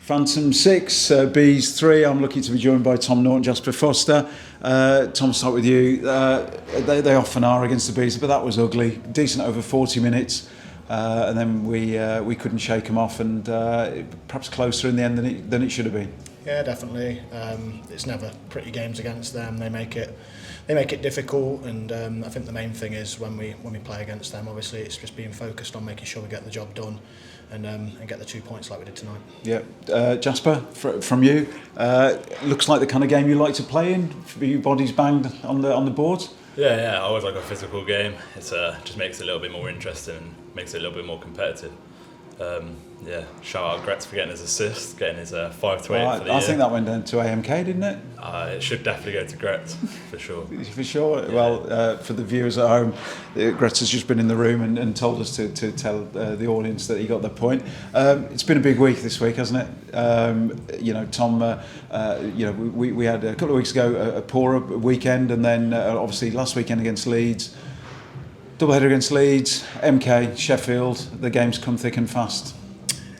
Phantom 6, Bees 3. I'm lucky to be joined by Norton Jasper Foster. Tom, I'll start with you. They often are against the Bees, but that was ugly. Decent over 40 minutes. And then we couldn't shake them off, and perhaps closer in the end than it should have been. Yeah, definitely. It's never pretty games against them. They make it difficult, and I think the main thing is when we play against them, obviously it's just being focused on making sure we get the job done and get the 2 points like we did tonight. Yeah, Jasper, from you, looks like the kind of game you like to play in. Your body's banged on the boards. Yeah, I always like a physical game. It's just makes it a little bit more interesting and makes it a little bit more competitive. Shout out Gretz for getting his assist, getting his 5-8 for the year. I think that went down to AMK, didn't it? It should definitely go to Gretz, for sure. For sure. Yeah. Well, for the viewers at home, Gretz has just been in the room and told us to tell the audience that he got the point. It's been a big week this week, hasn't it? Tom, we had a couple of weeks ago a poorer weekend, and then obviously last weekend against Leeds. Doubleheader against Leeds, MK, Sheffield. The games come thick and fast.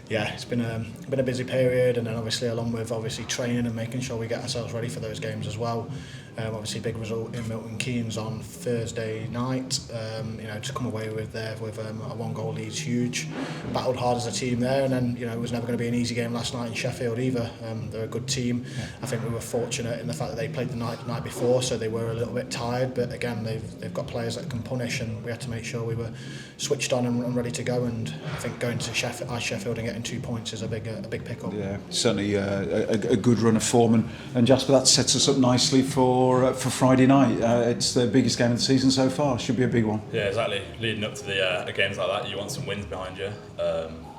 Yeah, it's been a busy period, and then obviously along with training and making sure we get ourselves ready for those games as well. Obviously, big result in Milton Keynes on Thursday night. To come away with a 1-goal lead is huge. Battled hard as a team there, and then it was never going to be an easy game last night in Sheffield either. They're a good team. Yeah. I think we were fortunate in the fact that they played the night before, so they were a little bit tired. But again, they've got players that can punish, and we had to make sure we were switched on and ready to go. And I think going to Sheffield and getting 2 points is a big pickup. Yeah, certainly a good run of form, and Jasper, that sets us up nicely for Friday night. It's the biggest game of the season so far. Should be a big one. Yeah, exactly. Leading up to the games like that, you want some wins behind you.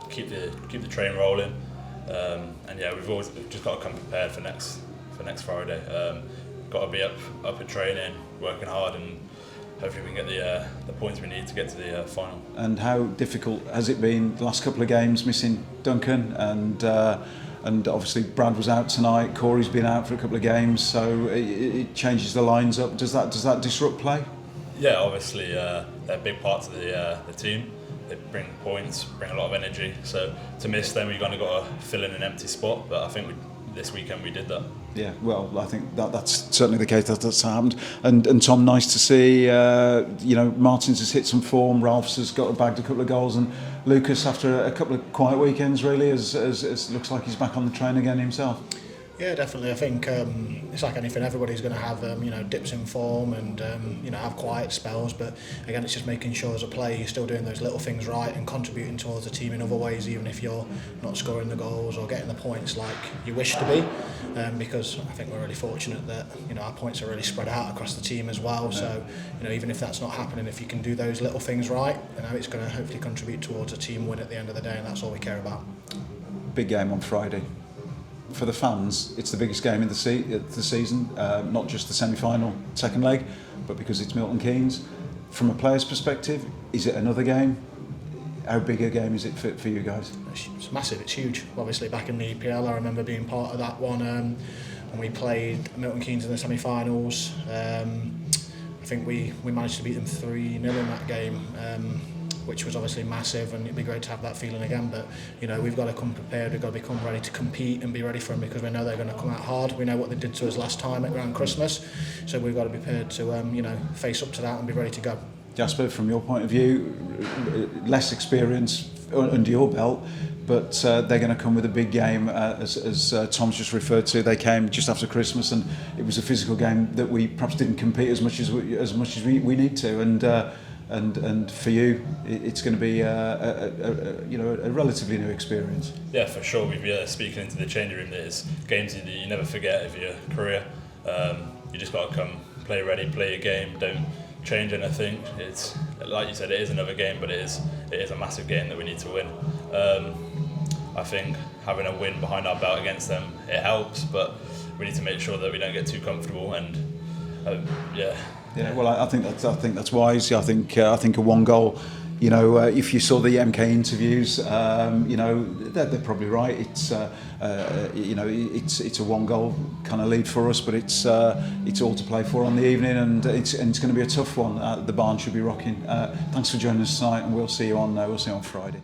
Keep the train rolling, and yeah, we've just got to come prepared for next Friday. Got to be up at training, working hard, and hopefully we can get the points we need to get to the final. And how difficult has it been the last couple of games, missing Duncan and obviously Brad was out tonight, Corey's been out for a couple of games, so it changes the lines up. Does that disrupt play? Yeah, obviously they're big parts of the team. They bring points, bring a lot of energy, so to miss them you've kind of got to fill in an empty spot, but I think this weekend we did that. Yeah, well, I think that's certainly the case. That's happened. And Tom, nice to see. Martins has hit some form. Ralph's has bagged a couple of goals, and Lucas, after a couple of quiet weekends, really, as looks like he's back on the train again himself. Yeah, definitely. I think it's like anything. Everybody's going to have dips in form and have quiet spells. But again, it's just making sure as a player you're still doing those little things right and contributing towards the team in other ways, even if you're not scoring the goals or getting the points like you wish to be. Because I think we're really fortunate that our points are really spread out across the team as well. So even if that's not happening, if you can do those little things right, it's going to hopefully contribute towards a team win at the end of the day, and that's all we care about. Big game on Friday. For the fans, it's the biggest game in the season, not just the semi-final second leg, but because it's Milton Keynes. From a player's perspective, is it another game? How big a game is it for you guys? It's massive, it's huge. Obviously back in the EPL, I remember being part of that one when we played Milton Keynes in the semi-finals. I think we managed to beat them 3-0 in that game. Which was obviously massive, and it'd be great to have that feeling again. But we've got to come prepared. We've got to become ready to compete and be ready for them, because we know they're going to come out hard. We know what they did to us last time around Christmas, so we've got to be prepared to face up to that and be ready to go. Jasper, from your point of view, less experience under your belt, but they're going to come with a big game, as Tom's just referred to. They came just after Christmas, and it was a physical game that we perhaps didn't compete as much as we need to. And for you, it's going to be a relatively new experience. Yeah, for sure. We've been speaking into the changing room. There's games that you never forget of your career. You just got to come play ready, play your game. Don't change anything. It's like you said, it is another game, but it is a massive game that we need to win. I think having a win behind our belt against them, it helps, but we need to make sure that we don't get too comfortable. And Yeah, well, I think that's wise. I think a 1-goal. If you saw the MK interviews, they're probably right. It's it's a 1-goal kind of lead for us, but it's all to play for on the evening, and it's going to be a tough one. The barn should be rocking. Thanks for joining us tonight, and we'll see you on Friday.